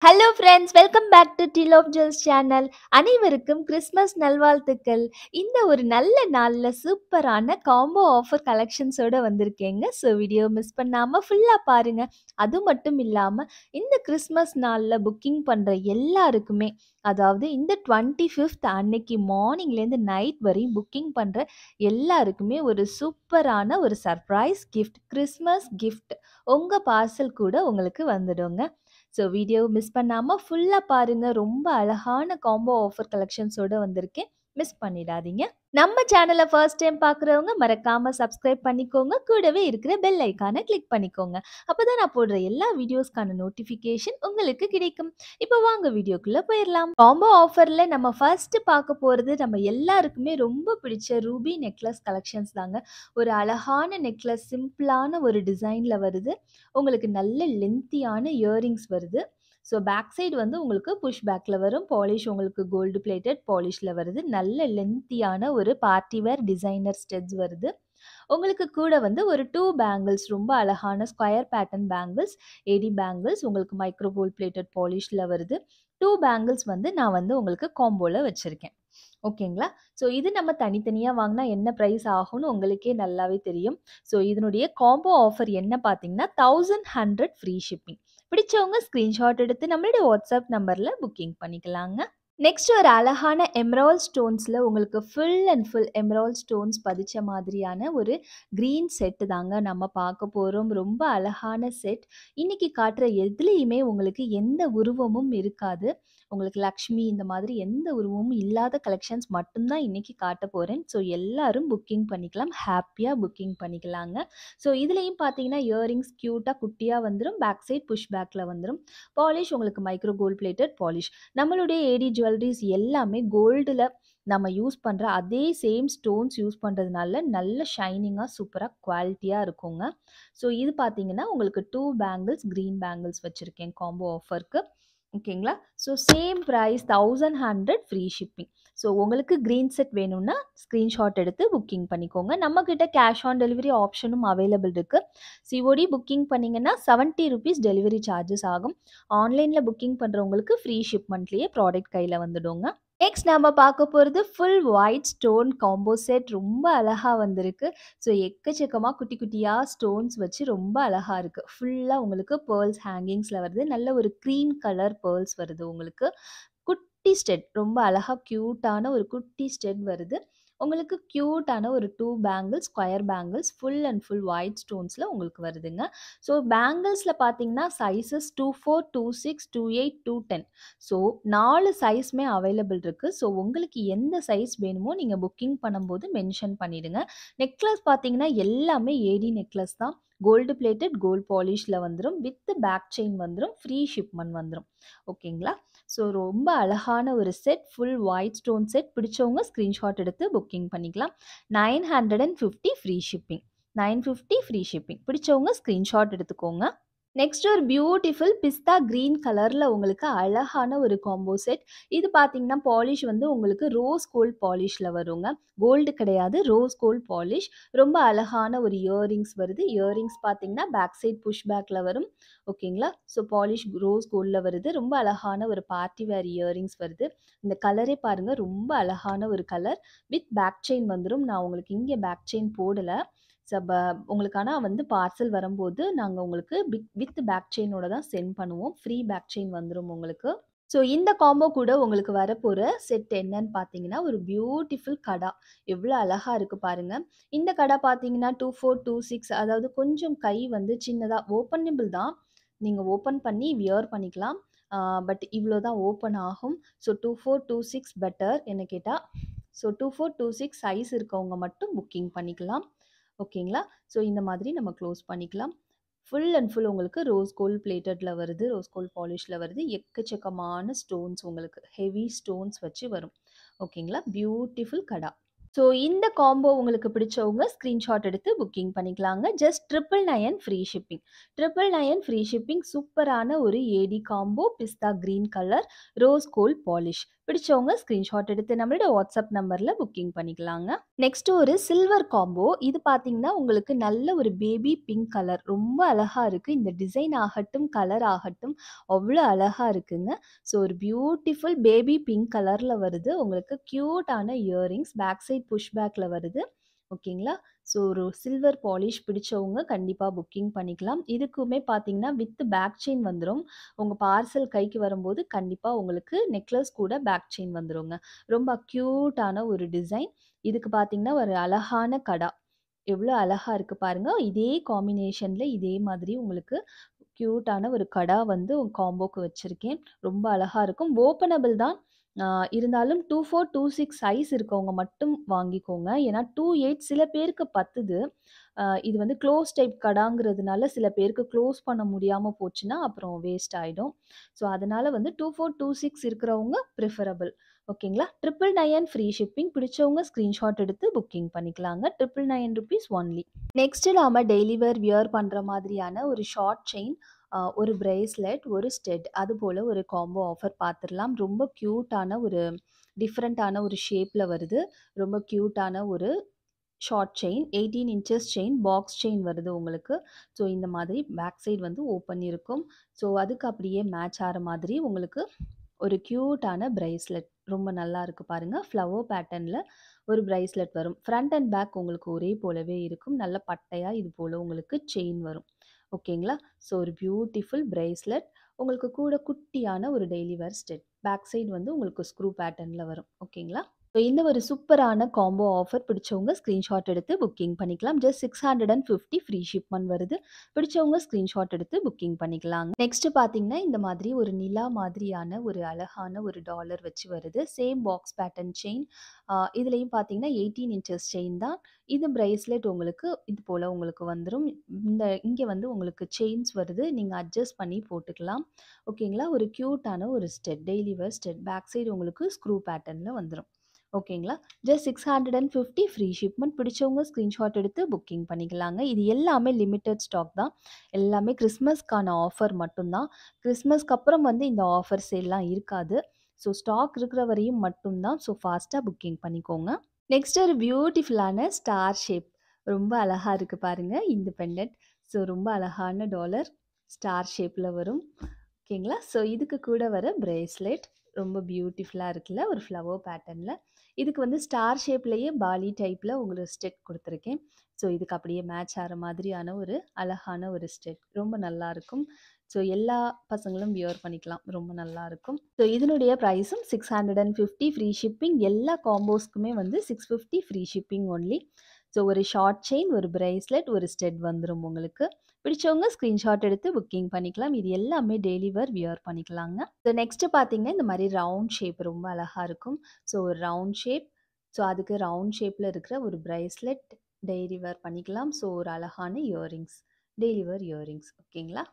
Hello friends, welcome back to deal of jewels channel. அனைவருக்கும் Christmas நல்வாழ்த்துக்கள். இந்த ஒரு நல்ல நாளில் சூப்பரான காம்போ ஆஃபர் கலெக்ஷன்ஸோட வந்திருக்கேங்க. ஸோ வீடியோ மிஸ் பண்ணாமல் ஃபுல்லாக பாருங்கள். அது மட்டும் இல்லாமல் இந்த கிறிஸ்மஸ் நாளில் புக்கிங் பண்ணுற எல்லாருக்குமே, அதாவது இந்த 25th அன்னைக்கு மார்னிங்லேருந்து நைட் வரையும் புக்கிங் பண்ணுற எல்லாருக்குமே ஒரு சூப்பரான ஒரு சர்ப்ரைஸ் கிஃப்ட், கிறிஸ்மஸ் கிஃப்ட் உங்கள் பார்சல் கூட உங்களுக்கு வந்துடுங்க. ஸோ வீடியோ மிஸ் பண்ணாமல் ஃபுல்லாக பாருங்கள். ரொம்ப அழகான காம்போ ஆஃபர் கலெக்ஷன்ஸோடு வந்திருக்கேன். மிஸ் பண்ணிடாதீங்க. நம்ம சேனலை ஃபர்ஸ்ட் டைம் பார்க்குறவங்க மறக்காமல் சப்ஸ்கிரைப் பண்ணிக்கோங்க. கூடவே இருக்கிற பெல் ஐக்கானை கிளிக் பண்ணிக்கோங்க. அப்போ தான் நான் போடுற எல்லா வீடியோஸ்க்கான நோட்டிஃபிகேஷன் உங்களுக்கு கிடைக்கும். இப்போ வாங்க வீடியோக்குள்ளே போயிடலாம். காம்போ ஆஃபரில் நம்ம ஃபர்ஸ்ட்டு பார்க்க போகிறது நம்ம எல்லாருக்குமே ரொம்ப பிடிச்ச ரூபி நெக்லஸ் கலெக்ஷன்ஸ் தாங்க. ஒரு அழகான நெக்லஸ், சிம்பிளான ஒரு டிசைனில் வருது. உங்களுக்கு நல்ல லென்த்தியான இயரிங்ஸ் வருது. ஸோ பேக் சைடு வந்து உங்களுக்கு புஷ் பேக்கில் வரும். பாலிஷ் உங்களுக்கு கோல்டு பிளேட்டட் பாலிஷில் வருது. நல்ல லென்த்தியான ஒரு பார்ட்டி வேர் டிசைனர் ஸ்டெட்ஸ் வருது. உங்களுக்கு கூட வந்து ஒரு 2 பேங்கிள்ஸ், ரொம்ப அழகான ஸ்கொயர் பேட்டர்ன் பேங்கிள்ஸ், ஏடி பேங்கிள்ஸ் உங்களுக்கு மைக்ரோ கோல்ட் பிளேட்டட் பாலிஷில் வருது. 2 பேங்கிள்ஸ் வந்து நான் வந்து உங்களுக்கு காம்போவில் வச்சுருக்கேன். ஓகேங்களா? ஸோ இது நம்ம தனித்தனியாக வாங்கினா என்ன ப்ரைஸ் ஆகும்னு உங்களுக்கே நல்லாவே தெரியும். ஸோ இதனுடைய காம்போ ஆஃபர் என்ன பார்த்தீங்கன்னா 1100 ஃப்ரீ ஷிப்பிங். பிடிச்சவங்க ஸ்க்ரீன்ஷாட் எடுத்து நம்மளுடைய வாட்ஸ்அப் நம்பரில் புக்கிங் பண்ணிக்கலாங்க. நெக்ஸ்ட் ஒரு அழகான எமரால்ட் ஸ்டோன்ஸில் உங்களுக்கு full and full emerald stones பதிச்ச மாதிரியான ஒரு க்ரீன் செட்டு தாங்க நம்ம பார்க்க போகிறோம். ரொம்ப அழகான செட். இன்றைக்கி காட்டுற எதுலேயுமே உங்களுக்கு எந்த உருவமும் இருக்காது. உங்களுக்கு லக்ஷ்மி இந்த மாதிரி எந்த உருவமும் இல்லாத கலெக்ஷன்ஸ் மட்டும்தான் இன்றைக்கி காட்ட போகிறேன். ஸோ எல்லாரும் புக்கிங் பண்ணிக்கலாம், ஹாப்பியாக புக்கிங் பண்ணிக்கலாங்க. ஸோ இதுலேயும் பார்த்தீங்கன்னா இயரிங்ஸ் க்யூட்டாக குட்டியாக வந்துடும். பேக் சைட் புஷ் பேக்கில் வந்துடும். பாலிஷ் உங்களுக்கு மைக்ரோ கோல்ட் பிளேட்டட் பாலிஷ். நம்மளுடைய ஏடி ஜுவல்லரிஸ் எல்லாமே கோல்டில் நம்ம யூஸ் பண்ணுற அதே சேம் ஸ்டோன்ஸ் யூஸ் பண்ணுறதுனால நல்ல ஷைனிங்காக சூப்பராக குவாலிட்டியாக இருக்குங்க. ஸோ இது பார்த்தீங்கன்னா உங்களுக்கு 2 பேங்கிள்ஸ், க்ரீன் பேங்கிள்ஸ் வச்சுருக்கேன் காம்போ ஆஃபருக்கு. ஓகேங்களா? So same price 1100 free shipping. So உங்களுக்கு க்ரீன் செட் வேணும்னா ஸ்க்ரீன்ஷாட் எடுத்து புக்கிங் பண்ணிக்கோங்க. நம்மக்கிட்ட கேஷ் ஆன் டெலிவரி ஆப்ஷனும் அவைலபிள் இருக்குது. சிஓடி புக்கிங் பண்ணிங்கன்னா ₹70 டெலிவரி சார்ஜஸ் ஆகும். ஆன்லைனில் புக்கிங் பண்ணுறவங்களுக்கு ஃப்ரீ ஷிப்மெண்ட்லேயே ப்ராடக்ட் கையில் வந்துடுங்க. நெக்ஸ்ட் நம்ம பார்க்க போகிறது full white stone combo set. ரொம்ப அழகாக வந்திருக்கு. ஸோ எக்கச்சக்கமாக குட்டி குட்டியாக ஸ்டோன்ஸ் வச்சு ரொம்ப அழகாக இருக்குது. ஃபுல்லாக உங்களுக்கு பேர்ல்ஸ் ஹேங்கிங்ஸில் வருது. நல்ல ஒரு க்ரீம் கலர் பேர்ல்ஸ் வருது உங்களுக்கு. குட்டி ஸ்டெட், ரொம்ப அழகாக க்யூட்டான ஒரு குட்டி ஸ்டெட் வருது. உங்களுக்கு க்யூட்டான ஒரு 2 bangles, square bangles, full and full white ஸ்டோன்ஸில் உங்களுக்கு வருதுங்க. ஸோ பேங்கிள்ஸில் பார்த்தீங்கன்னா சைஸஸ் 24, 26, 28, 210. ஸோ 4 சைஸுமே அவைலபிள் இருக்குது. ஸோ உங்களுக்கு எந்த சைஸ் வேணுமோ நீங்கள் புக்கிங் பண்ணும்போது மென்ஷன் பண்ணிவிடுங்க. நெக்லஸ் பார்த்தீங்கன்னா எல்லாமே ஏடி நெக்லஸ் தான். கோல்டு பிளேட்டட், கோல்டு பாலிஷில் வந்துடும். வித் பேக் செயின் வந்துடும். ஃப்ரீ ஷிப்மெண்ட் வந்துடும். ஓகேங்களா? ஸோ ரொம்ப அழகான ஒரு set, full white stone set. பிடிச்சவங்க ஸ்க்ரீன்ஷாட் எடுத்து புக்கிங் பண்ணிக்கலாம். 950 ஃப்ரீ ஷிப்பிங். 950 free shipping. பிடிச்சவங்க ஸ்க்ரீன்ஷாட் எடுத்துக்கோங்க. நெக்ஸ்ட் ஒரு பியூட்டிஃபுல் பிஸ்தா க்ரீன் கலரில் உங்களுக்கு அழகான ஒரு காம்போ செட். இது பார்த்தீங்கன்னா பாலிஷ் வந்து உங்களுக்கு ரோஸ் கோல்ட் பாலிஷில் வருங்க. கோல்டு கிடையாது, ரோஸ் கோல்ட் பாலிஷ். ரொம்ப அழகான ஒரு இயரிங்ஸ் வருது. இயரிங்ஸ் பார்த்தீங்கன்னா பேக் சைட் புஷ் பேக்கில் வரும். ஓகேங்களா? ஸோ பாலிஷ் ரோஸ் கோல்டில் வருது. ரொம்ப அழகான ஒரு பார்ட்டி வேர் இயரிங்ஸ் வருது. இந்த கலரே பாருங்கள், ரொம்ப அழகான ஒரு கலர். வித் பேக் செயின் வந்துடும். நான் உங்களுக்கு இங்கே பேக் செயின் போடலை. உங்களுக்கு ஆனால் வந்து பார்சல் வரும்போது நாங்கள் உங்களுக்கு வித் பேக் செயினோட தான் சென்ட் பண்ணுவோம். ஃப்ரீ பேக் செயின் வந்துடும் உங்களுக்கு. ஸோ இந்த காம்போ கூட உங்களுக்கு வரப்போகிற செட் என்னன்னு பார்த்தீங்கன்னா ஒரு பியூட்டிஃபுல் கடா. எவ்வளோ அழகாக இருக்குது பாருங்கள். இந்த கடா பார்த்தீங்கன்னா 24, 26, அதாவது கொஞ்சம் கை வந்து சின்னதாக ஓப்பனபிள் தான். நீங்கள் ஓப்பன் பண்ணி வியர் பண்ணிக்கலாம். பட் இவ்வளோ தான் ஓப்பன் ஆகும். ஸோ 24, 26 பெட்டர் என்ன கேட்டால். ஸோ 24, 26 சைஸ் இருக்கவங்க மட்டும் புக்கிங் பண்ணிக்கலாம். ஓகேங்களா? ஸோ இந்த மாதிரி நம்ம க்ளோஸ் பண்ணிக்கலாம். ஃபுல் அண்ட் ஃபுல் உங்களுக்கு ரோஸ் கோல்ட் பிளேட்டடில் வருது. ரோஸ் கோல்ட் பாலிஷில் வருது. எக்கச்சக்கமான ஸ்டோன்ஸ் உங்களுக்கு ஹெவி ஸ்டோன்ஸ் வச்சு வரும். ஓகேங்களா? பியூட்டிஃபுல் கடா. ஸோ இந்த காம்போ உங்களுக்கு பிடிச்சவங்க ஸ்க்ரீன்ஷாட் எடுத்து புக்கிங் பண்ணிக்கலாங்க. Just 999 free shipping. 999 free shipping. சூப்பரான ஒரு ஏடி காம்போ, பிஸ்தா green colour, rose gold polish. பிடிச்சவங்க ஸ்க்ரீன்ஷாட் எடுத்து நம்மளோட வாட்ஸ்அப் நம்பர்ல புக்கிங் பண்ணிக்கலாங்க. நெக்ஸ்ட் ஒரு சில்வர் காம்போ. இது பார்த்தீங்கன்னா, உங்களுக்கு நல்ல ஒரு பேபி பிங்க் கலர். ரொம்ப அழகா இருக்கு. இந்த டிசைன் ஆகட்டும், கலர் ஆகட்டும் அவ்வளோ அழகா இருக்குங்க. ஸோ ஒரு பியூட்டிஃபுல் பேபி பிங்க் கலர்ல வருது. உங்களுக்கு கியூட்டான இயரிங்ஸ் பேக் சைட் புஷ் பேக்ல வருது. ஓகேங்களா? ஸோ ஒரு சில்வர் பாலிஷ் பிடிச்சவங்க கண்டிப்பா புக்கிங் பண்ணிக்கலாம். இதுக்குமே பார்த்தீங்கன்னா, வித் பேக் செயின் வந்துரும். உங்க பார்சல் கைக்கு வரும்போது கண்டிப்பா உங்களுக்கு நெக்லஸ் கூட பேக் செயின் வந்துருங்க. ரொம்ப கியூட்டான ஒரு டிசைன். இதுக்கு பார்த்தீங்கன்னா, ஒரு அழகான கடா. எவ்வளோ அழகா இருக்கு பாருங்க. இதே காம்பினேஷன்ல இதே மாதிரி உங்களுக்கு கியூட்டான ஒரு கடா வந்து காம்போக்கு வச்சிருக்கேன். ரொம்ப அழகா இருக்கும். ஓப்பனபிள் தான். இருந்தாலும் 24, 26 சைஸ் இருக்கவங்க மட்டும் வாங்கிக்கோங்க. ஏன்னா 28 சில பேருக்கு பத்துது. இது வந்து க்ளோஸ் டைப் கடாங்கிறதுனால சில பேருக்கு க்ளோஸ் பண்ண முடியாம போச்சுன்னா, அப்புறம் வேஸ்ட் ஆயிடும். ஸோ அதனால வந்து 24, 26 இருக்கிறவங்க ப்ரிஃபரபிள். ஓகேங்களா? 999 ஃப்ரீ ஷிப்பிங். பிடிச்சவங்க ஸ்க்ரீன்ஷாட் எடுத்து புக்கிங் பண்ணிக்கலாங்க. ₹999 ஒன்லி. நெக்ஸ்ட்டு நாம டெய்லி வியர் பண்ற மாதிரியான ஒரு ஷார்ட் செயின், ஒரு பிரேஸ்லெட், ஒரு ஸ்டெட் அதுபோல ஒரு காம்போ ஆஃபர் பார்த்துரலாம். ரொம்ப கியூட்டான ஒரு டிஃப்ரெண்ட்டான ஒரு ஷேப்ல வருது. ரொம்ப கியூட்டான ஒரு short chain 18 inches chain, box chain வருது உங்களுக்கு. ஸோ இந்த மாதிரி பேக் சைடு வந்து ஓப்பன் இருக்கும். ஸோ அதுக்கு அப்படியே மேட்ச் ஆற மாதிரி உங்களுக்கு ஒரு கியூட்டான பிரேஸ்லெட். ரொம்ப நல்லா இருக்கு பாருங்க. ஃப்ளவர் பேட்டர்ன்ல ஒரு பிரேஸ்லெட் வரும். ஃப்ரண்ட் அண்ட் பேக் உங்களுக்கு ஒரே போலவே இருக்கும். நல்ல பட்டையா இது போல உங்களுக்கு செயின் வரும். ஓகேங்களா? ஸோ ஒரு பியூட்டிஃபுல் பிரேஸ்லெட். உங்களுக்கு கூட குட்டியான ஒரு daily wear stud. Back side வந்து உங்களுக்கு ஸ்க்ரூ பேட்டர்ன்ல வரும். ஓகேங்களா? ஸோ இந்த ஒரு சூப்பரான காம்போ ஆஃபர் பிடிச்சவங்க ஸ்க்ரீன்ஷாட் எடுத்து புக்கிங் பண்ணிக்கலாம். ஜஸ்ட் 650 ஃப்ரீ ஷிப்மெண்ட் வருது. பிடிச்சவங்க ஸ்க்ரீன்ஷாட் எடுத்து புக்கிங் பண்ணிக்கலாங்க. நெக்ஸ்ட் பார்த்தீங்கன்னா, இந்த மாதிரி ஒரு நிலா மாதிரியான ஒரு அழகான ஒரு டாலர் வச்சு வருது. Same box pattern chain. இதுலயும் பார்த்தீங்கன்னா 18 இன்ச்சஸ் செயின் தான். இது பிரேஸ்லெட் உங்களுக்கு இது போல உங்களுக்கு வந்துரும். இங்க வந்து உங்களுக்கு செயின்ஸ் வருது. நீங்க அட்ஜஸ்ட் பண்ணி போட்டுக்கலாம். ஓகேங்களா? ஒரு கியூட்டான ஒரு stud, daily wear stud. Back side உங்களுக்கு ஸ்க்ரூ பேட்டர்ன்ல வந்துரும். ஓகேங்களா? Just 650 free shipment. பிடிச்சவங்க ஸ்க்ரீன்ஷாட் எடுத்து புக்கிங் பண்ணிக்கலாங்க. இது எல்லாமே லிமிட்டட் ஸ்டாக் தான். எல்லாமே கிறிஸ்மஸ்க்கான ஆஃபர் மட்டும் தான். கிறிஸ்மஸ்க்கு அப்புறம் வந்து இந்த ஆஃபர் சேல்லாம் இருக்காது. ஸோ ஸ்டாக் இருக்கிற வரையும் மட்டும் தான். ஸோ ஃபாஸ்ட்டா புக்கிங் பண்ணிக்கோங்க. நெக்ஸ்ட் ஒரு பியூட்டிஃபுல்லான ஸ்டார் ஷேப். ரொம்ப அழகா இருக்கு பாருங்க இந்த பெண்டன்ட். ஸோ ரொம்ப அழகான டாலர் ஸ்டார் ஷேப்ல வரும். ஓகேங்களா? ஸோ இதுக்கு கூட வர பிரேஸ்லெட் ரொம்ப பியூட்டிஃபுல்லா இருக்குல்ல. ஒரு ஃப்ளவர் பேட்டர்ன்ல. இதுக்கு வந்து ஸ்டார் ஷேப்லயே பாலி டைப்ல உங்களுக்கு ஸ்டெட் குடுத்துருக்கேன். ஸோ இதுக்கு அப்படியே மேட்ச் ஆற மாதிரியான ஒரு அழகான ஒரு ஸ்டெட். ரொம்ப நல்லாருக்கும். ஸோ எல்லா பசங்களும் வியர் பண்ணிக்கலாம். ரொம்ப நல்லாருக்கும். ஸோ இதனுடைய பிரைஸும் 650 ஃப்ரீ ஷிப்பிங். எல்லா காம்போஸ்க்குமே வந்து 650 ஃப்ரீ ஷிப்பிங் ஒன்லி. ஸோ ஒரு ஷார்ட் செயின், ஒரு பிரேஸ்லெட், ஒரு ஸ்டெட் வந்துரும் உங்களுக்கு. பிடிச்சவங்க ஸ்க்ரீன்ஷாட் எடுத்து புக்கிங் பண்ணிக்கலாம். இது எல்லாமே டெய்லி வியர் பண்ணிக்கலாங்க. ஸோ நெக்ஸ்ட் பார்த்தீங்கன்னா, இந்த மாதிரி ரவுண்ட் ஷேப் ரொம்ப அழகா இருக்கும். ஸோ ஒரு ரவுண்ட் ஷேப். ஸோ அதுக்கு ரவுண்ட் ஷேப்ல இருக்கிற ஒரு பிரேஸ்லெட் டெய்லி வேர் பண்ணிக்கலாம். ஸோ ஒரு அழகான இயரிங்ஸ், டெய்லி வேர் இயரிங்ஸ். ஓகேங்களா?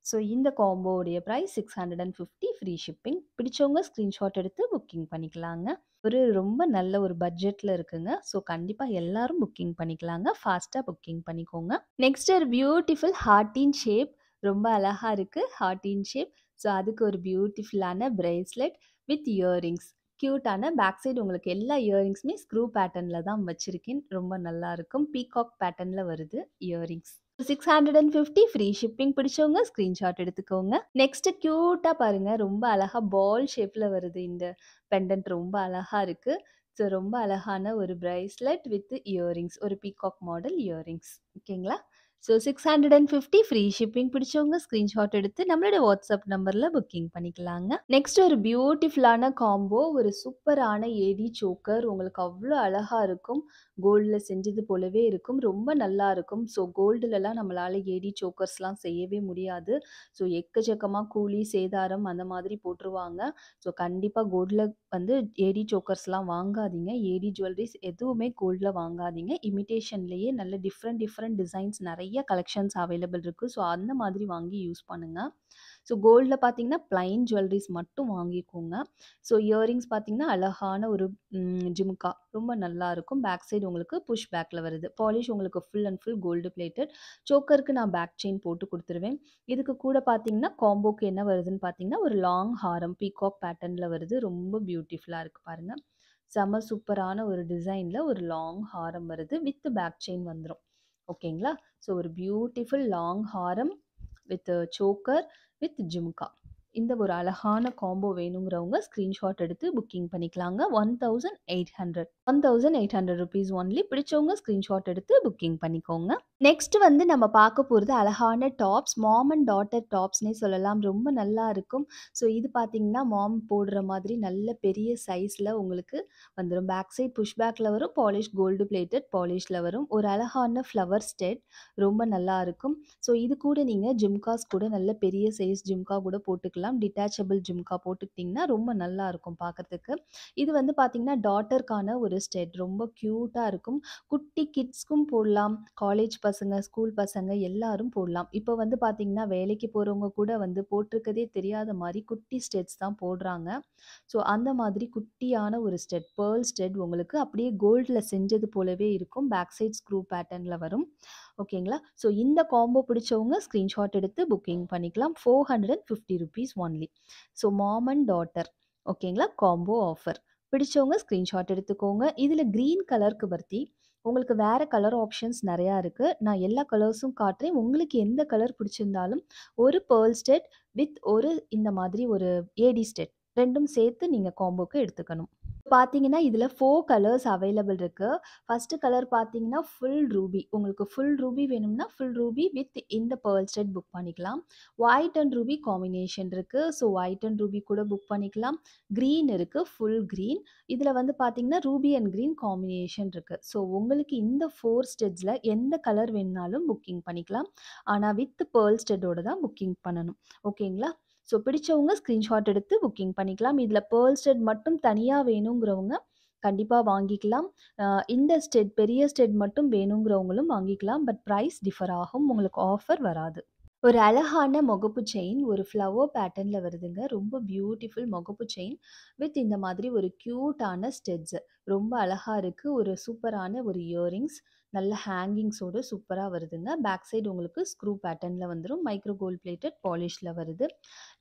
ஸோ இந்த காம்போவுடைய பிரைஸ் 650 ஃப்ரீ ஷிப்பிங். பிடிச்சவங்க ஸ்க்ரீன்ஷாட் எடுத்து புக்கிங் பண்ணிக்கலாங்க. ஒரு ரொம்ப நல்ல ஒரு பட்ஜெட்ல இருக்குங்க. ஸோ கண்டிப்பா எல்லாரும் புக்கிங் பண்ணிக்கலாங்க. ஃபாஸ்ட்டா புக்கிங் பண்ணிக்கோங்க. நெக்ஸ்ட் ஒரு பியூட்டிஃபுல் ஹார்ட்டின் ஷேப். ரொம்ப அழகா இருக்கு ஹார்ட்டின் ஷேப். ஸோ அதுக்கு ஒரு பியூட்டிஃபுல்லான பிரேஸ்லெட் வித் இயரிங்ஸ். கியூட்டான பேக் சைடு உங்களுக்கு எல்லா இயரிங்ஸுமே ஸ்க்ரூ பேட்டர்ன்ல தான் வச்சிருக்கேன். ரொம்ப நல்லா இருக்கும். பீகாக் பேட்டர்ன்ல வருது இயரிங்ஸ். 650 free shipping. பிடிச்சவங்க ஸ்க்ரீன்ஷாட் எடுத்துக்கோங்க. நெக்ஸ்ட் கியூட்டா பாருங்க. ரொம்ப அழகா பால் ஷேப்ல வருது இந்த பெண்டன்ட். ரொம்ப அழகா இருக்கு. ஸோ ரொம்ப அழகான ஒரு பிரேஸ்லெட் வித் இயரிங்ஸ். ஒரு பீகாக் மாடல் இயரிங்ஸ். ஓகேங்களா? So 650 free shipping. பிடிச்சவங்க ஸ்க்ரீன்ஷாட் எடுத்து நம்மளோட வாட்ஸ்அப் நம்பர்ல புக்கிங் பண்ணிக்கலாங்க. நெக்ஸ்ட் ஒரு பியூட்டிஃபுல்லான காம்போ. ஒரு சூப்பரான ஏடி சோக்கர். உங்களுக்கு அவ்வளோ அழகா இருக்கும். கோல்டில் செஞ்சது போலவே இருக்கும். ரொம்ப நல்லா இருக்கும். ஸோ கோல்டுலலாம் நம்மளால ஏடி சோக்கர்ஸ்லாம் செய்யவே முடியாது. ஸோ எக்கச்சக்கமாக கூலி சேதாரம் அந்த மாதிரி போட்டுருவாங்க. ஸோ கண்டிப்பாக கோல்டில் வந்து ஏடி சோக்கர்ஸ்லாம் வாங்காதீங்க. ஏடி ஜுவல்லரிஸ் எதுவுமே கோல்டில் வாங்காதீங்க. இமிட்டேஷன்லேயே நல்ல டிஃப்ரெண்ட் டிஃப்ரெண்ட் டிசைன்ஸ் நிறைய கலெக்ஷன்ஸ் அவைலபிள் இருக்குது. ஸோ அந்த மாதிரி வாங்கி யூஸ் பண்ணுங்கள். ஸோ கோல்டில் பார்த்தீங்கன்னா பிளைன் ஜுவல்லரிஸ் மட்டும் வாங்கிக்கோங்க. ஸோ இயரிங்ஸ் பார்த்தீங்கன்னா அழகான ஒரு ஜிம்கா ரொம்ப நல்லா இருக்கும். பேக் சைடு உங்களுக்கு புஷ் பேக்கில் வருது. பாலிஷ் உங்களுக்கு full and full gold plated. சோக்கருக்கு நான் பேக் செயின் போட்டு கொடுத்துருவேன். இதுக்கு கூட பார்த்தீங்கன்னா காம்போக்கு என்ன வருதுன்னு பார்த்தீங்கன்னா ஒரு லாங் ஹாரம் பீகாக் பேட்டர்னில் வருது. ரொம்ப பியூட்டிஃபுல்லாக இருக்குது பாருங்கள். செம சூப்பரான ஒரு டிசைனில் ஒரு லாங் ஹாரம் வருது வித் பேக் செயின் வந்துடும். ஓகேங்களா? ஸோ ஒரு beautiful long Haram with choker with jhumka. இந்த ஒரு அழகான காம்போ வேணுங்கிறவங்க ஸ்க்ரீன்ஷாட் எடுத்து புக்கிங் பண்ணிக்கலாங்க. 1800 ருபீஸ் ஒன்லி. பிடிச்சவங்க ஸ்க்ரீன்ஷாட் எடுத்து புக்கிங் பண்ணிக்கோங்க. நெக்ஸ்ட் வந்து நம்ம பார்க்க போகிறது அழகான டாப்ஸ். மாம் அண்ட் டாட்டர் டாப்ஸ்னே சொல்லலாம். ரொம்ப நல்லா இருக்கும். ஸோ இது பார்த்தீங்கன்னா மாம் போடுற மாதிரி நல்ல பெரிய சைஸில் உங்களுக்கு வந்துடும். பேக் சைட் புஷ் பேக்கில் வரும். பாலிஷ் கோல்டு பிளேட்டட் பாலிஷில் வரும். ஒரு அழகான ஃப்ளவர் ஸ்டெட் ரொம்ப நல்லா இருக்கும். ஸோ இது கூட நீங்கள் ஜிம்காஸ் கூட நல்ல பெரிய சைஸ் ஜிம்கா கூட போட்டுக்கலாம். டிட்டாச்சபிள் ஜிம்கா போட்டுக்கிட்டிங்கன்னா ரொம்ப நல்லா இருக்கும் பார்க்குறதுக்கு. இது வந்து பார்த்தீங்கன்னா டாட்டருக்கான ஒரு ஸ்டெட் ரொம்ப க்யூட்டாக இருக்கும். குட்டி கிட்ஸ்க்கும் போடலாம். காலேஜ் பசங்க, ஸ்கூல் பசங்க எல்லாரும் போடலாம். இப்போ வந்து பார்த்தீங்கன்னா வேலைக்கு போகிறவங்க கூட வந்து போட்டிருக்கதே தெரியாத மாதிரி குட்டி ஸ்டெட்ஸ் தான் போடுறாங்க. ஸோ அந்த மாதிரி குட்டியான ஒரு ஸ்டெட் பேர்ல் ஸ்டெட் உங்களுக்கு அப்படியே கோல்டில் செஞ்சது போலவே இருக்கும். பேக் சைட் ஸ்க்ரூ பேட்டர்னில் வரும். ஓகேங்களா? ஸோ இந்த காம்போ பிடிச்சவங்க ஸ்க்ரீன்ஷாட் எடுத்து புக்கிங் பண்ணிக்கலாம். 450 rupees only. So mom and daughter ஓகேங்களா? Combo offer. பிடிச்சவங்க ஸ்க்ரீன்ஷாட் எடுத்துக்கோங்க. இதில் க்ரீன் கலருக்கு பற்றி உங்களுக்கு வேறு கலர் ஆப்ஷன்ஸ் நிறையா இருக்குது. நான் எல்லா கலர்ஸும் காட்டுறேன். உங்களுக்கு எந்த கலர் பிடிச்சிருந்தாலும் ஒரு பேர்ல் ஸ்டெட் வித் ஒரு இந்த மாதிரி ஒரு ஏடி ஸ்டெட் ரெண்டும் சேர்த்து நீங்கள் காம்போக்கு எடுத்துக்கணும். பார்த்தீங்கன்னா இதில் 4 கலர்ஸ் அவைலபிள் இருக்குது. ஃபஸ்ட்டு கலர் பார்த்தீங்கன்னா ஃபுல் ரூபி. உங்களுக்கு ஃபுல் ரூபி வேணும்னா ஃபுல் ரூபி வித் இந்த பேர்ல் ஸ்டெட் புக் பண்ணிக்கலாம். ஒயிட் அண்ட் ரூபி காம்பினேஷன் இருக்குது. ஸோ ஒயிட் அண்ட் ரூபி கூட புக் பண்ணிக்கலாம். க்ரீன் இருக்குது ஃபுல் க்ரீன். இதில் வந்து பார்த்தீங்கன்னா ரூபி அண்ட் க்ரீன் காம்பினேஷன் இருக்குது. ஸோ உங்களுக்கு இந்த 4 ஸ்டெட்ஸில் எந்த கலர் வேணுனாலும் புக்கிங் பண்ணிக்கலாம். ஆனால் வித் பேர்ல் ஸ்டெட்டோட தான் புக்கிங் பண்ணணும். ஓகேங்களா? ஸோ பிடிச்சவங்க ஸ்க்ரீன்ஷாட் எடுத்து புக்கிங் பண்ணிக்கலாம். இதில் பேர்ல் ஸ்டெட் மட்டும் தனியாக வேணுங்கிறவங்க கண்டிப்பாக வாங்கிக்கலாம். இந்த ஸ்டெட் பெரிய ஸ்டெட் மட்டும் வேணுங்கிறவங்களும் வாங்கிக்கலாம். பட் ப்ரைஸ் டிஃபர் ஆகும். உங்களுக்கு ஆஃபர் வராது. ஒரு அழகான முகப்பு செயின் ஒரு ஃப்ளவர் பேட்டர்னில் வருதுங்க. ரொம்ப பியூட்டிஃபுல் முகப்பு செயின் வித் இந்த மாதிரி ஒரு க்யூட்டான ஸ்டெட்ஸு ரொம்ப அழகாக இருக்குது. ஒரு சூப்பரான ஒரு இயரிங்ஸ் நல்ல ஹேங்கிங்ஸோடு சூப்பராக வருதுங்க. பேக் சைடு உங்களுக்கு ஸ்க்ரூ பேட்டர்னில் வந்துடும். மைக்ரோ கோல்ட் பிளேட்டட் பாலிஷில் வருது.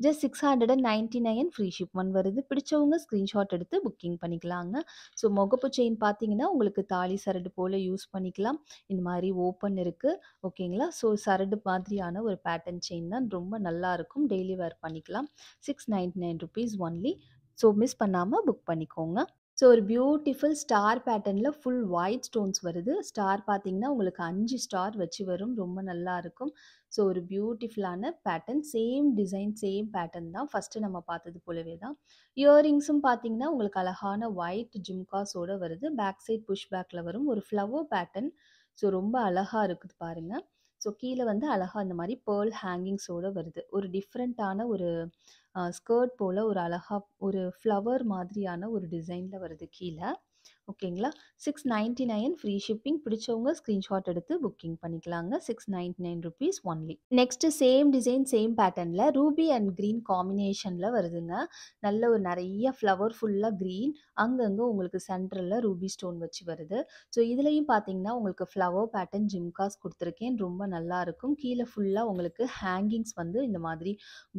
ஜஸ்ட் 699 ஃப்ரீ ஷிப்மெண்ட் வருது. பிடிச்சவங்க ஸ்க்ரீன்ஷாட் எடுத்து புக்கிங் பண்ணிக்கலாங்க. ஸோ முகப்பு செயின் பார்த்தீங்கன்னா உங்களுக்கு தாலி சரடு போல் யூஸ் பண்ணிக்கலாம். இந்த மாதிரி ஓப்பன் இருக்குது. ஓகேங்களா? ஸோ சரடு மாதிரியான ஒரு பேட்டர்ன் செயின் தான் ரொம்ப நல்லா இருக்கும். டெய்லி வேர் பண்ணிக்கலாம். 699 ருபீஸ் ஒன்லி. ஸோ மிஸ் பண்ணாமல் புக் பண்ணிக்கோங்க. ஸோ ஒரு பியூட்டிஃபுல் ஸ்டார் பேட்டர்னில் ஃபுல் ஒயிட் ஸ்டோன்ஸ் வருது. ஸ்டார் பார்த்தீங்கன்னா உங்களுக்கு 5 ஸ்டார் வச்சு வரும். ரொம்ப நல்லா இருக்கும். ஸோ ஒரு பியூட்டிஃபுல்லான pattern same design same pattern தான் ஃபஸ்ட்டு நம்ம பார்த்தது போலவே தான். இயரிங்ஸும் பார்த்தீங்கன்னா உங்களுக்கு அழகான ஒயிட் ஜிம்காஸோடு வருது. பேக் சைட் புஷ் பேக்கில் வரும். ஒரு ஃப்ளவர் பேட்டர்ன். ஸோ ரொம்ப அழகாக இருக்குது பாருங்கள். ஸோ கீழே வந்து அழகாக இந்த மாதிரி பேர்ல் ஹேங்கிங்ஸோடு வருது. ஒரு டிஃப்ரெண்ட்டான ஒரு ஸ்கர்ட் போல் ஒரு அழகாக ஒரு ஃப்ளவர் மாதிரியான ஒரு டிசைனில் வருது கீழே. ஓகேங்களா? 699 ஃப்ரீ ஷிப்பிங். பிடிச்சவங்க ஸ்க்ரீன்ஷாட் எடுத்து புக்கிங் பண்ணிக்கலாங்க. 699 rupees only. Next same design same பேட்டர்னில் ரூபி அண்ட் க்ரீன் காம்பினேஷனில் வருதுங்க. நல்ல ஒரு நிறைய ஃப்ளவர் ஃபுல்லாக க்ரீன் அங்கங்கே உங்களுக்கு சென்டரில் ரூபி ஸ்டோன் வச்சு வருது. ஸோ இதுலேயும் பார்த்தீங்கன்னா உங்களுக்கு ஃப்ளவர் பேட்டர்ன் ஜிம்காஸ் கொடுத்துருக்கேன். ரொம்ப நல்லாயிருக்கும். கீழே ஃபுல்லாக உங்களுக்கு ஹேங்கிங்ஸ் வந்து இந்த மாதிரி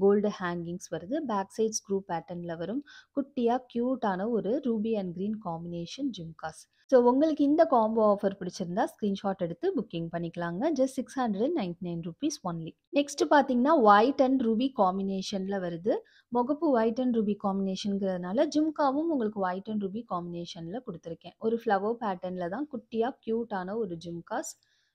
கோல்டு ஹேங்கிங்ஸ் வருது. பேக் சைட் ஸ்க்ரூ பேட்டர்னில் வரும். குட்டியாக க்யூட்டான ஒரு Ruby and green combination ஜிம்காஸ். So உங்களுக்கு இந்த காம்போ ஆஃபர் பிடிச்சிருந்தா ஸ்க்ரீன்ஷாட் எடுத்து புக்கிங் பண்ணிக்கலாங்க. Just 699 rupees only. நெக்ஸ்ட் பார்த்தீங்கன்னா ஒயிட் அண்ட் ரூபி காம்பினேஷனில் வருது. முகப்பு ஒயிட் அண்ட் ரூபி காம்பினேஷனுங்கிறதுனால ஜிம்காவும் உங்களுக்கு ஒயிட் அண்ட் ரூபி காம்பினேஷனில் கொடுத்துருக்கேன். ஒரு ஃப்ளவர் பேட்டர்னில் தான் குட்டியாக க்யூட்டான ஒரு ஜிம்காஸ்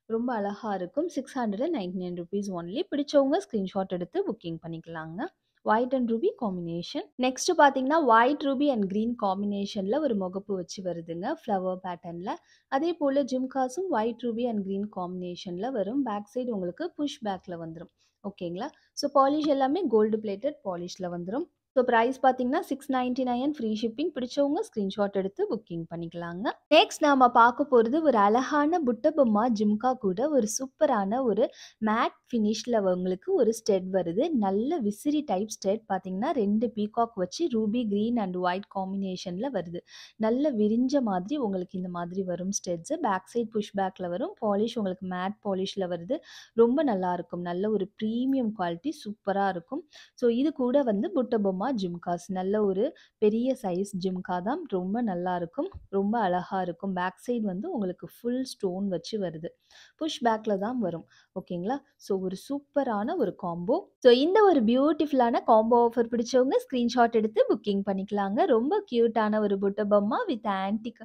ரொம்ப அழகாக இருக்கும். 699 ருபீஸ் ஒன்லி. பிடிச்சவங்க ஸ்க்ரீன்ஷாட் எடுத்து புக்கிங் பண்ணிக்கலாங்க. White and Ruby combination. Next பார்த்தீங்கன்னா ஒயிட் ரூபி அண்ட் க்ரீன் காம்பினேஷனில் ஒரு முகப்பு வச்சு வருதுங்க ஃப்ளவர் பேட்டர்னில். அதே போல் ஜிம்காஸும் ஒயிட் ரூபி அண்ட் க்ரீன் காம்பினேஷனில் வரும். பேக் சைடு உங்களுக்கு புஷ் பேக்கில் வந்துடும். ஓகேங்களா? ஸோ பாலிஷ் எல்லாமே கோல்டு பிளேட்டட் பாலிஷில் வந்துடும். ஸோ பிரைஸ் பார்த்தீங்கன்னா 699 ஃப்ரீ ஷிப்பிங். பிடிச்சவங்க ஸ்க்ரீன்ஷாட் எடுத்து புக்கிங் பண்ணிக்கலாங்க. நெக்ஸ்ட் நாம பார்க்க போறது ஒரு அழகான புட்ட பொம்மா ஜிம்கா கூட ஒரு சூப்பரான ஒரு மேட் ஃபினிஷ்ல உங்களுக்கு ஒரு ஸ்டெட் வருது. நல்ல விசிறி டைப் ஸ்டெட் பார்த்தீங்கன்னா 2 பீகாக் வச்சு ரூபி கிரீன் அண்ட் ஒயிட் காம்பினேஷன்ல வருது. நல்ல விரிஞ்ச மாதிரி உங்களுக்கு இந்த மாதிரி வரும் ஸ்டெட்ஸ். பேக் சைட் புஷ் பேக்ல வரும். பாலிஷ் உங்களுக்கு மேட் பாலிஷ்ல வருது. ரொம்ப நல்லா இருக்கும். நல்ல ஒரு பிரீமியம் குவாலிட்டி சூப்பரா இருக்கும். ஸோ இது கூட வந்து புட்ட பொம்மா ஜிம்காஸ் நல்ல ஒரு பெரிய சைஸ் ஜிம்கா தான். ரொம்ப நல்லா இருக்கும். ரொம்ப அழகா இருக்கும். பேக் சைடு வந்து உங்களுக்கு ஃபுல் ஸ்டோன் வச்சு வருது. புஷ் பேக்ல தான் வரும். ஓகேங்களா? ஸோ ஒரு சூப்பரான ஒரு காம்போ. ஸோ இந்த ஒரு பியூட்டிஃபுல்லான காம்போ ஆஃபர் பிடிச்சவங்க ஸ்க்ரீன்ஷாட் எடுத்து புக்கிங் பண்ணிக்கலாங்க. ரொம்ப கியூட்டான ஒரு புட்ட பொம்மா வித் ஆன்டிக்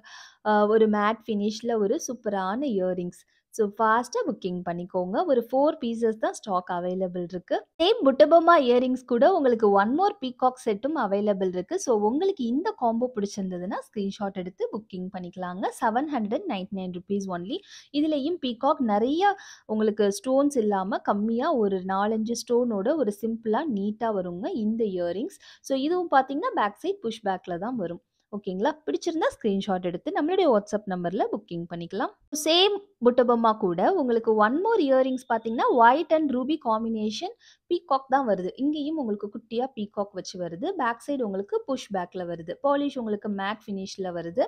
ஒரு மேட் ஃபினிஷ்ல ஒரு சூப்பரான இயரிங்ஸ். ஸோ ஃபாஸ்ட்டாக புக்கிங் பண்ணிக்கோங்க. ஒரு 4 பீசஸ் தான் ஸ்டாக் அவைலபிள் இருக்கு. சேம் புட்டபொம்மா இயரிங்ஸ் கூட உங்களுக்கு ஒன் மோர் பீகாக் செட்டும் அவைலபிள் இருக்கு. ஸோ உங்களுக்கு இந்த காம்போ பிடிச்சிருந்ததுன்னா ஸ்க்ரீன்ஷாட் எடுத்து புக்கிங் பண்ணிக்கலாங்க. 799 ருபீஸ் ஒன்லி. இதுலேயும் பீகாக் நிறைய உங்களுக்கு ஸ்டோன்ஸ் இல்லாமல் கம்மியாக ஒரு 4-5 ஸ்டோனோட ஒரு சிம்பிளாக நீட்டாக வருங்க இந்த இயரிங்ஸ். ஸோ இதுவும் பார்த்தீங்கன்னா பேக் சைட் புஷ் பேக்கில் தான் வரும். ஓகேங்களா? பிடிச்சிருந்தா ஸ்க்ரீன்ஷாட் எடுத்து நம்மளுடைய வாட்ஸ்அப் நம்பரில் புக்கிங் பண்ணிக்கலாம். சேம் புட்டபொம்மா கூட உங்களுக்கு ஒன் மோர் இயரிங்ஸ் பார்த்தீங்கன்னா white and Ruby combination peacock தான் வருது. இங்கேயும் உங்களுக்கு குட்டியாக பீகாக் வச்சு வருது. பேக் சைடு உங்களுக்கு புஷ் பேக்கில் வருது. பாலிஷ் உங்களுக்கு மேட் ஃபினிஷில் வருது.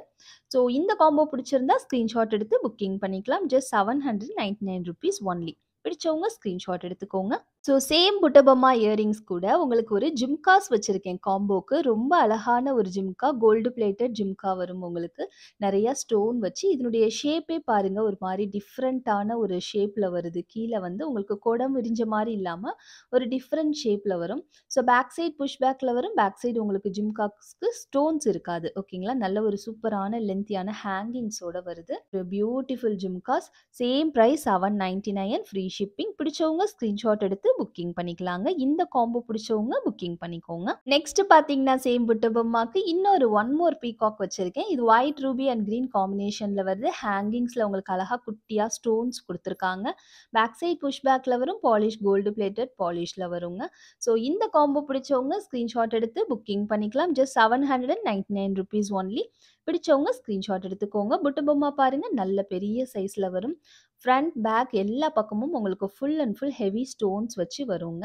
ஸோ இந்த காம்போ பிடிச்சிருந்தா ஸ்க்ரீன்ஷாட் எடுத்து புக்கிங் பண்ணிக்கலாம். Just 799 rupees only. பிடிச்சவங்க ஸ்க்ரீன்ஷாட் எடுத்துக்கோங்க. ஸோ சேம் புட்டபொம்மா இயரிங்ஸ் கூட உங்களுக்கு ஒரு ஜிம்காஸ் வச்சுருக்கேன் காம்போக்கு. ரொம்ப அழகான ஒரு ஜிம்கா. கோல்டு பிளேட்டட் ஜிம்கா வரும் உங்களுக்கு. நிறையா ஸ்டோன் வச்சு இதனுடைய ஷேப்பே பாருங்கள் ஒரு மாதிரி டிஃப்ரெண்ட்டான ஒரு ஷேப்பில் வருது. கீழே வந்து உங்களுக்கு குடம் விரிஞ்ச மாதிரி இல்லாமல் ஒரு டிஃப்ரெண்ட் ஷேப்பில் வரும். ஸோ பேக் சைட் புஷ் பேக்கில் வரும். பேக் சைடு உங்களுக்கு ஜிம்காஸ்க்கு ஸ்டோன்ஸ் இருக்காது. ஓகேங்களா? நல்ல ஒரு சூப்பரான லென்த்தியான ஹேங்கிங்ஸோட வருது. ஒரு பியூட்டிஃபுல் ஜிம்காஸ். Same price 799 free shipping. பிடிச்சவங்க ஸ்க்ரீன்ஷாட் எடுத்து புக்கிங் பண்ணிக்கலாங்க. இந்த காம்போ பிடிச்சவங்க புக்கிங் பண்ணிக்கோங்க. நெக்ஸ்ட் பார்த்தீங்கன்னா சேம் புட்டபொம்மாக்கு இன்னொரு ஒன் மோர் பீகாக் வச்சிருக்கேன். இது ஒயிட் ரூபி அண்ட் கிரீன் காம்பினேஷன்ல வருது. ஹேங்கிங்ஸ்ல உங்களுக்கு அழகா குட்டியா ஸ்டோன்ஸ் கொடுத்துருக்காங்க. பேக் சைட் புஷ் பேக்ல வரும். பாலிஷ் கோல்டு பிளேட்டட் பாலிஷ்ல வருங்க. ஸோ இந்த காம்போ பிடிச்சவங்க ஸ்க்ரீன்ஷாட் எடுத்து புக்கிங் பண்ணிக்கலாம். Just 799 rupees only. பிடிச்சவங்க ஸ்க்ரீன்ஷாட் எடுத்துக்கோங்க. புட்டபொம்மா பாருங்க நல்ல பெரிய சைஸ்ல வரும். ஃப்ரண்ட் பேக் எல்லா பக்கமும் உங்களுக்கு full and full heavy stones வச்சு வருங்க.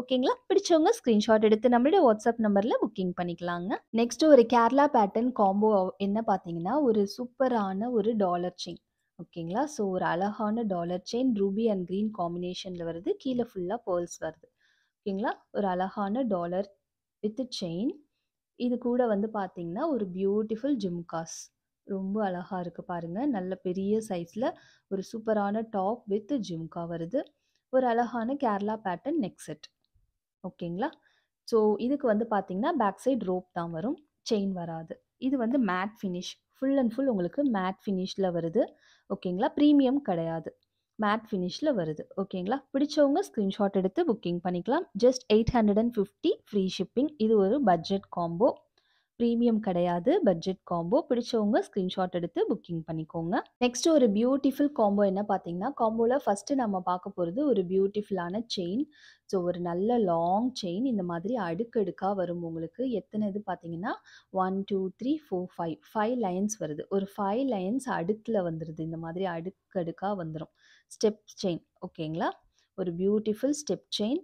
ஓகேங்களா? பிடிச்சவங்க ஸ்க்ரீன்ஷாட் எடுத்து நம்மளுடைய வாட்ஸ்அப் நம்பரில் புக்கிங் பண்ணிக்கலாங்க. நெக்ஸ்ட் ஒரு கேரளா பேட்டர்ன் காம்போ என்ன பார்த்தீங்கன்னா ஒரு சூப்பரான ஒரு டாலர் செயின். ஓகேங்களா? ஸோ ஒரு அழகான dollar chain Ruby and green காம்பினேஷனில் வருது. கீழே ஃபுல்லாக பேர்ல்ஸ் வருது. ஓகேங்களா? ஒரு அழகான டாலர் வித் செயின். இது கூட வந்து பார்த்தீங்கன்னா ஒரு பியூட்டிஃபுல் ஜிம்காஸ். ரொம்ப அழகா இருக்கு பாருங்க. நல்ல பெரிய சைஸ்ல ஒரு சூப்பரான டாப் வித் ஜிம்கா வருது. ஒரு அழகான கேரளா பேட்டர்ன் நெக் செட். ஓகேங்களா? ஸோ இதுக்கு வந்து பார்த்தீங்கன்னா பேக் சைடு ரோப் தான் வரும். செயின் வராது. இது வந்து matte finish. Full and full உங்களுக்கு மேட் ஃபினிஷ்ல வருது. ஓகேங்களா? ப்ரீமியம் கிடையாது. மேட் ஃபினிஷ்ல வருது. ஓகேங்களா? பிடிச்சவங்க ஸ்க்ரீன்ஷாட் எடுத்து புக்கிங் பண்ணிக்கலாம். Just 850 free shipping. இது ஒரு பட்ஜெட் காம்போ. ப்ரீமியம் கிடையாது. Budget combo. பிடிச்சவங்க ஸ்க்ரீன்ஷாட் எடுத்து புக்கிங் பண்ணிக்கோங்க. நெக்ஸ்ட் ஒரு பியூட்டிஃபுல் காம்போ என்ன பார்த்தீங்கன்னா, காம்போவில் ஃபஸ்ட்டு நம்ம பார்க்க போகிறது ஒரு பியூட்டிஃபுல்லான செயின். ஸோ ஒரு நல்ல லாங் செயின் இந்த மாதிரி அடுக்கடுக்காக வரும் உங்களுக்கு. எத்தனை இது பார்த்தீங்கன்னா 1 2 3 4 5 5 லைன்ஸ் வருது. ஒரு 5 லைன்ஸ் அடுக்கில் வந்துடுது. இந்த மாதிரி அடுக்கடுக்காக வந்துடும். Step chain. ஓகேங்களா? ஒரு பியூட்டிஃபுல் ஸ்டெப் செயின்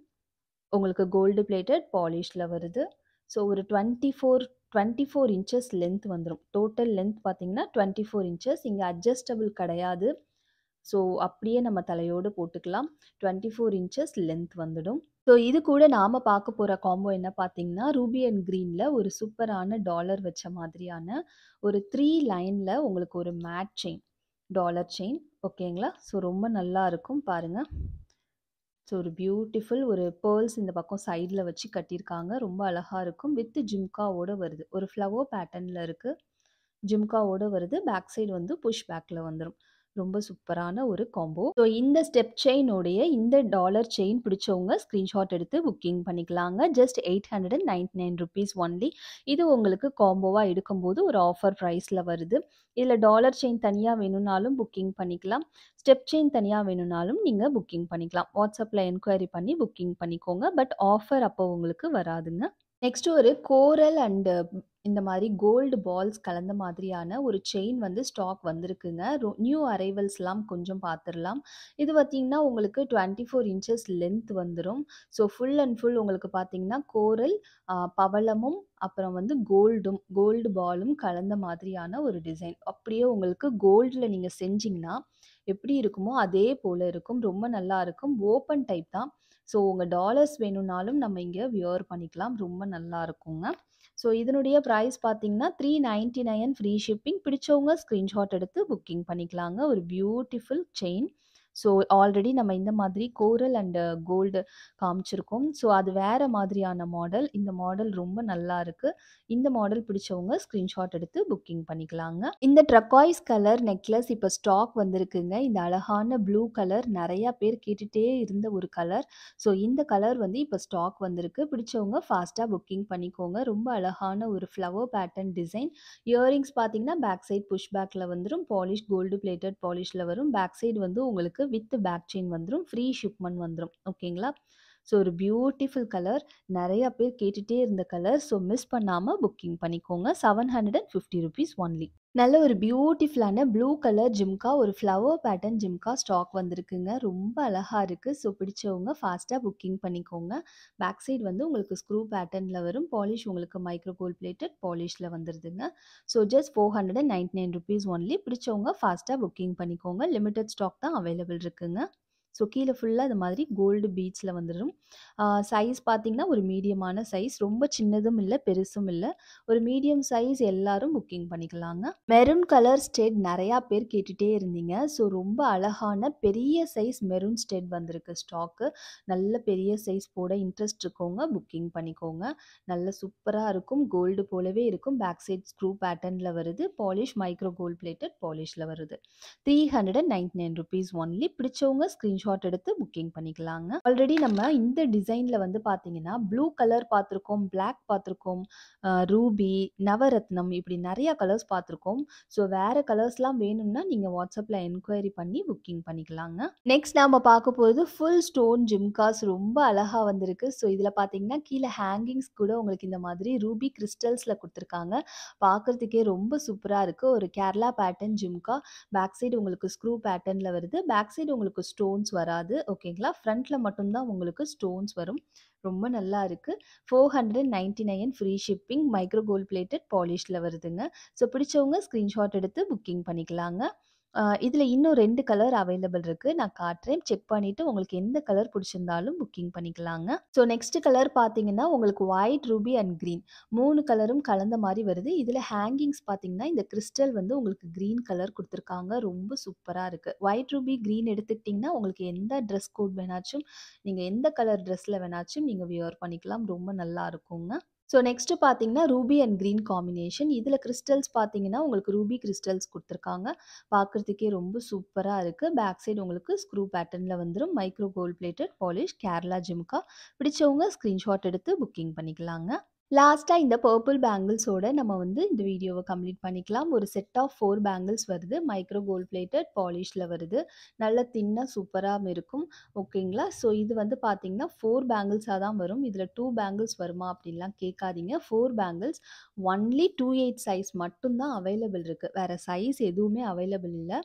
உங்களுக்கு கோல்டு பிளேட்டட் பாலிஷில் வருது. ஸோ ஒரு 24 இன்ச்சஸ் லென்த் வந்துடும். டோட்டல் லென்த் பார்த்தீங்கன்னா 24 இன்ச்சஸ். இங்கே அட்ஜஸ்டபிள் கிடையாது. ஸோ அப்படியே நம்ம தலையோடு போட்டுக்கலாம். 24 இன்ச்சஸ் லென்த் வந்துடும். ஸோ இது கூட நாம் பார்க்க போகிற காம்போ என்ன பார்த்தீங்கன்னா ரூபி அண்ட் க்ரீனில் ஒரு சூப்பரான டாலர் வச்ச மாதிரியான ஒரு 3 லைனில் உங்களுக்கு ஒரு மேட் செயின் டாலர் செயின். ஓகேங்களா? ஸோ ரொம்ப நல்லா இருக்கும் பாருங்கள். ஸோ ஒரு பியூட்டிஃபுல் ஒரு பேர்ல்ஸ் இந்த பக்கம் சைடில் வச்சு கட்டியிருக்காங்க. ரொம்ப அழகாக இருக்கும். வித் ஜிம்காவோட வருது. ஒரு ஃப்ளவர் பேட்டர்னில் இருக்குது. ஜிம்காவோட வருது. பேக் சைடு வந்து புஷ் பேக்கில் வந்துடும். ரொம்ப சூப்பரான ஒரு காம்போ. ஸோ இந்த ஸ்டெப் செயினோடைய இந்த டாலர் செயின் பிடிச்சவங்க ஸ்க்ரீன்ஷாட் எடுத்து புக்கிங் பண்ணிக்கலாங்க. Just 899 rupees only. இது உங்களுக்கு காம்போவாக எடுக்கும்போது ஒரு ஆஃபர் ப்ரைஸில் வருது. இதில் டாலர் செயின் தனியாக வேணும்னாலும் புக்கிங் பண்ணிக்கலாம். ஸ்டெப் செயின் தனியாக வேணும்னாலும் நீங்கள் புக்கிங் பண்ணிக்கலாம். வாட்ஸ்அப்பில் என்கொயரி பண்ணி புக்கிங் பண்ணிக்கோங்க. பட் ஆஃபர் அப்போ உங்களுக்கு வராதுங்க. நெக்ஸ்ட் ஒரு கோரல் அண்ட் இந்த மாரி கோல்டு பால்ஸ் கலந்த மாதிரியான ஒரு செயின் வந்து ஸ்டாக் வந்திருக்குங்க. நியூ அரைவல்ஸ்லாம் கொஞ்சம் பார்த்துரலாம். இது பார்த்தீங்கன்னா, உங்களுக்கு 24 இன்ச்சஸ் லென்த் வந்துரும். ஸோ ஃபுல் அண்ட் ஃபுல் உங்களுக்கு பார்த்தீங்கன்னா, கோரல், பவளமும், அப்புறம் வந்து கோல்டு பாலும் கலந்த மாதிரியான ஒரு டிசைன். அப்படியே உங்களுக்கு கோல்டுல நீங்க செஞ்சீங்கன்னா, எப்படி இருக்குமோ அதே போல இருக்கும். ரொம்ப நல்லா இருக்கும். ஓப்பன் டைப் தான். ஸோ உங்க டாலர்ஸ் வேணும்னாலும் நம்ம இங்க வியர் பண்ணிக்கலாம். ரொம்ப நல்லா இருக்குங்க. ஸோ இதனுடைய பிரைஸ் பார்த்தீங்கன்னா, 399 ஃப்ரீ ஷிப்பிங். பிடிச்சவங்க ஸ்க்ரீன்ஷாட் எடுத்து புக்கிங் பண்ணிக்கலாங்க. ஒரு பியூட்டிஃபுல் செயின். ஸோ ஆல்ரெடி நம்ம இந்த மாதிரி கோரல் அண்ட் கோல்டு காமிச்சிருக்கோம். ஸோ அது வேற மாதிரியான மாடல். இந்த மாடல் ரொம்ப நல்லா இருக்கு. இந்த மாடல் பிடிச்சவங்க ஸ்க்ரீன்ஷாட் எடுத்து புக்கிங் பண்ணிக்கலாங்க. இந்த டர்காய்ஸ் கலர் நெக்லஸ் இப்போ ஸ்டாக் வந்திருக்குங்க. இந்த அழகான ப்ளூ கலர் நெறைய பேர் கேட்டுட்டே இருந்த ஒரு கலர். ஸோ இந்த கலர் வந்து இப்போ ஸ்டாக் வந்திருக்கு. பிடிச்சவங்க ஃபாஸ்ட்டாக புக்கிங் பண்ணிக்கோங்க. ரொம்ப அழகான ஒரு ஃப்ளவர் பேட்டர்ன் டிசைன். இயரிங்ஸ் பார்த்தீங்கன்னா, பேக் சைட் புஷ் பேக்கில் வந்துடும். பாலிஷ் கோல்டு பிளேட்டட் பாலிஷில் வரும். பேக் சைடு வந்து உங்களுக்கு வித் பேக் செயின் வந்துடும். ஃப்ரீ ஷிப்மெண்ட் வந்துடும். ஓகேங்களா? ஸோ ஒரு பியூட்டிஃபுல் கலர். நெறைய பேர் கேட்டுட்டே இருந்த கலர். ஸோ மிஸ் பண்ணாமல் புக்கிங் பண்ணிக்கோங்க. 750 rupees ஒன்லி. நல்ல ஒரு பியூட்டிஃபுல்லான ப்ளூ கலர் ஜிம்கா, ஒரு ஃப்ளவர் பேட்டர்ன் ஜிம்கா ஸ்டாக் வந்திருக்குங்க. ரொம்ப அழகா இருக்கு. ஸோ பிடிச்சவங்க ஃபாஸ்ட்டாக புக்கிங் பண்ணிக்கோங்க. பேக் சைடு வந்து உங்களுக்கு ஸ்க்ரூ பேட்டர்னில் வரும். பாலிஷ் உங்களுக்கு மைக்ரோ கோல்ட் பிளேட்டட் பாலிஷில் வந்துடுதுங்க. So just 499 rupees only. பிடிச்சவங்க ஃபாஸ்ட்டாக புக்கிங் பண்ணிக்கோங்க. லிமிடெட் ஸ்டாக் தான் அவைலபிள் இருக்குங்க. ஸோ கீழே ஃபுல்லாக இது மாதிரி கோல்டு பீட்ஸில் வந்துடும். சைஸ் பார்த்தீங்கன்னா, ஒரு மீடியமான சைஸ். ரொம்ப சின்னதும் இல்லை, பெருசும் இல்லை. ஒரு மீடியம் சைஸ் எல்லாரும் புக்கிங் பண்ணிக்கலாங்க. மெரூன் கலர் ஸ்டெட் நிறையா பேர் கேட்டுட்டே இருந்தீங்க. ஸோ ரொம்ப அழகான பெரிய சைஸ் மெரூன் ஸ்டெட் வந்திருக்கு ஸ்டாக்கு. நல்ல பெரிய சைஸ் போட இன்ட்ரெஸ்ட் இருக்கவங்க புக்கிங் பண்ணிக்கோங்க. நல்ல சூப்பராக இருக்கும். கோல்டு போலவே இருக்கும். பேக் சைட் ஸ்க்ரூ பேட்டர்னில் வருது. பாலிஷ் மைக்ரோ கோல்ட் பிளேட்டட் பாலிஷில் வருது. 399 rupees ஒன்லி. பிடிச்சவங்க ஸ்க்ரீன்ஷாட் எடுத்து புக்கிங் பண்ணிக்கலாங்க. ஆல்ரெடி நம்ம இந்த டிசைனில் வந்து பார்த்தீங்கன்னா, ப்ளூ கலர் பார்த்துருக்கோம், பிளாக் பார்த்துருக்கோம், ரூபி, நவரத்னம், இப்படி நிறையா கலர்ஸ் பார்த்துருக்கோம். ஸோ வேறு கலர்ஸ்லாம் வேணும்னா நீங்கள் வாட்ஸ்அப்பில் என்கொயரி பண்ணி புக்கிங் பண்ணிக்கலாங்க. நெக்ஸ்ட் நாம் பார்க்க போகிறது ஃபுல் ஸ்டோன் ஜிம்காஸ். ரொம்ப அழகாக வந்திருக்கு. ஸோ இதில் பார்த்தீங்கன்னா, கீழே ஹேங்கிங்ஸ் கூட உங்களுக்கு இந்த மாதிரி ரூபி கிறிஸ்டல்ஸில் கொடுத்துருக்காங்க. பார்க்குறதுக்கே ரொம்ப சூப்பராக இருக்குது. ஒரு Kerala pattern jhumka. Back side உங்களுக்கு ஸ்க்ரூ பேட்டர்னில் வருது. பேக் சைடு உங்களுக்கு ஸ்டோன்ஸ் வராது. ஓகேங்களா? ஃப்ரண்ட்டில் மட்டும்தான் உங்களுக்கு ஸ்டோன்ஸ் வரும். ரொம்ப நல்லா இருக்குது. 499 free shipping. Micro gold plated பாலிஷில் வருதுங்க. ஸோ பிடிச்சவங்க ஸ்க்ரீன்ஷாட் எடுத்து புக்கிங் பண்ணிக்கலாங்க. இதில் இன்னும் 2 கலர் அவைலபிள் இருக்குது. நான் காட்டுறேன். செக் பண்ணிவிட்டு உங்களுக்கு எந்த கலர் பிடிச்சிருந்தாலும் புக்கிங் பண்ணிக்கலாங்க. ஸோ நெக்ஸ்ட் கலர் பார்த்தீங்கன்னா, உங்களுக்கு ஒயிட், ரூபி அண்ட் க்ரீன் 3 கலரும் கலந்த மாதிரி வருது. இதில் ஹேங்கிங்ஸ் பார்த்தீங்கன்னா, இந்த கிறிஸ்டல் வந்து உங்களுக்கு க்ரீன் கலர் கொடுத்துருக்காங்க. ரொம்ப சூப்பராக இருக்குது. ஒயிட், ரூபி, க்ரீன் எடுத்துக்கிட்டிங்கன்னா, உங்களுக்கு எந்த ட்ரெஸ் கோட் வேணாச்சும், நீங்கள் எந்த கலர் ட்ரெஸ்ஸில் வேணாச்சும் நீங்கள் வியர் பண்ணிக்கலாம். ரொம்ப நல்லா இருக்குங்க. ஸோ நெக்ஸ்ட்டு பார்த்தீங்கன்னா, ரூபி அண்ட் க்ரீன் காம்பினேஷன். இதில் கிறிஸ்டல்ஸ் பார்த்தீங்கன்னா, உங்களுக்கு ரூபி கிறிஸ்டல்ஸ் கொடுத்துருக்காங்க. பார்க்குறதுக்கே ரொம்ப சூப்பராக இருக்குது. பேக் சைடு உங்களுக்கு ஸ்க்ரூ பேட்டர்னில் வந்துடும். Micro gold plated polish Kerala jhumka. பிடிச்சவங்க ஸ்க்ரீன்ஷாட் எடுத்து புக்கிங் பண்ணிக்கலாங்க. லாஸ்ட்டாக இந்த பர்பிள் பேங்கிள்ஸோட நம்ம வந்து இந்த வீடியோவை கம்ப்ளீட் பண்ணிக்கலாம். ஒரு செட் ஆஃப் 4 பேங்கிள்ஸ் வருது. மைக்ரோ கோல்ட் பிளேட்டட் பாலிஷில் வருது. நல்ல தின்னாக சூப்பராக இருக்கும். ஓகேங்களா? ஸோ இது வந்து பார்த்தீங்கன்னா, 4 பேங்கிள்ஸாக தான் வரும். இதில் 2 பேங்கிள்ஸ் வருமா அப்படின்லாம் கேட்காதீங்க. 4 பேங்கிள்ஸ் ஒன்லி 28 சைஸ் மட்டும்தான் அவைலபிள் இருக்குது. வேறு சைஸ் எதுவுமே அவைலபிள் இல்லை.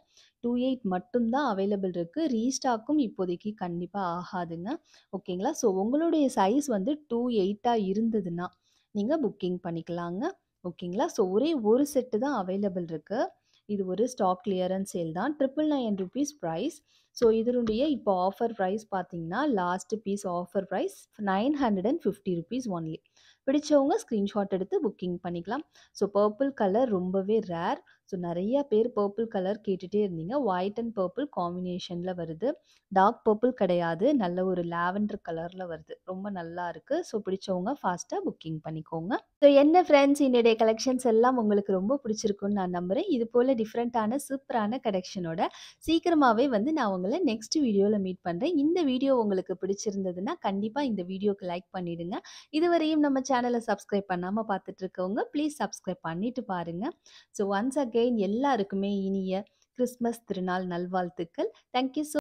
28 மட்டும்தான் அவைலபிள் இருக்குது. ரீஸ்டாக்கும் இப்போதைக்கு கண்டிப்பாக ஆகாதுங்க. ஓகேங்களா? ஸோ உங்களுடைய சைஸ் வந்து 28ஆக இருந்ததுன்னா நீங்கள் புக்கிங் பண்ணிக்கலாங்க. ஓகேங்களா? ஸோ ஒரே ஒரு செட்டு தான் அவைலபிள் இருக்குது. இது ஒரு ஸ்டாக் கிளியரன்ஸ் சேல் தான். 999 rupees ப்ரைஸ். ஸோ இதனுடைய இப்போ ஆஃபர் ப்ரைஸ் பார்த்தீங்கன்னா, last piece offer price 950 rupees only. பிடிச்சவங்க ஸ்க்ரீன்ஷாட் எடுத்து புக்கிங் பண்ணிக்கலாம். ஸோ பர்பிள் கலர் ரொம்பவே ரேர். ஸோ நிறைய பேர் பர்பிள் கலர் கேட்டுகிட்டே இருந்தீங்க. ஒயிட் அண்ட் பர்பிள் காம்பினேஷனில் வருது. டார்க் பர்பிள் கிடையாது. நல்ல ஒரு லாவெண்டர் கலரில் வருது. ரொம்ப நல்லா இருக்குது. ஸோ பிடிச்சவங்க ஃபாஸ்ட்டாக புக்கிங் பண்ணிக்கோங்க. ஸோ என்ன ஃப்ரெண்ட்ஸ், என்னுடைய கலெக்ஷன்ஸ் எல்லாம் உங்களுக்கு ரொம்ப பிடிச்சிருக்குன்னு நான் நம்புகிறேன். இது போல் டிஃப்ரெண்ட்டான சூப்பரான கலெக்ஷனோட சீக்கிரமாகவே வந்து நான் உங்களை நெக்ஸ்ட் வீடியோவில் மீட் பண்ணுறேன். இந்த வீடியோ உங்களுக்கு பிடிச்சிருந்ததுன்னா கண்டிப்பாக இந்த வீடியோக்கு லைக் பண்ணிவிடுங்க. இதுவரையும் நம்ம சேனலை சப்ஸ்கிரைப் பண்ணாமல் பார்த்துட்டு இருக்கவங்க ப்ளீஸ் சப்ஸ்கிரைப் பண்ணிட்டு பாருங்கள். ஸோ ஒன்ஸ் அகெயின் எல்லாருக்குமே இனிய கிறிஸ்மஸ் திருநாள் நல்வாழ்த்துக்கள். Thank you so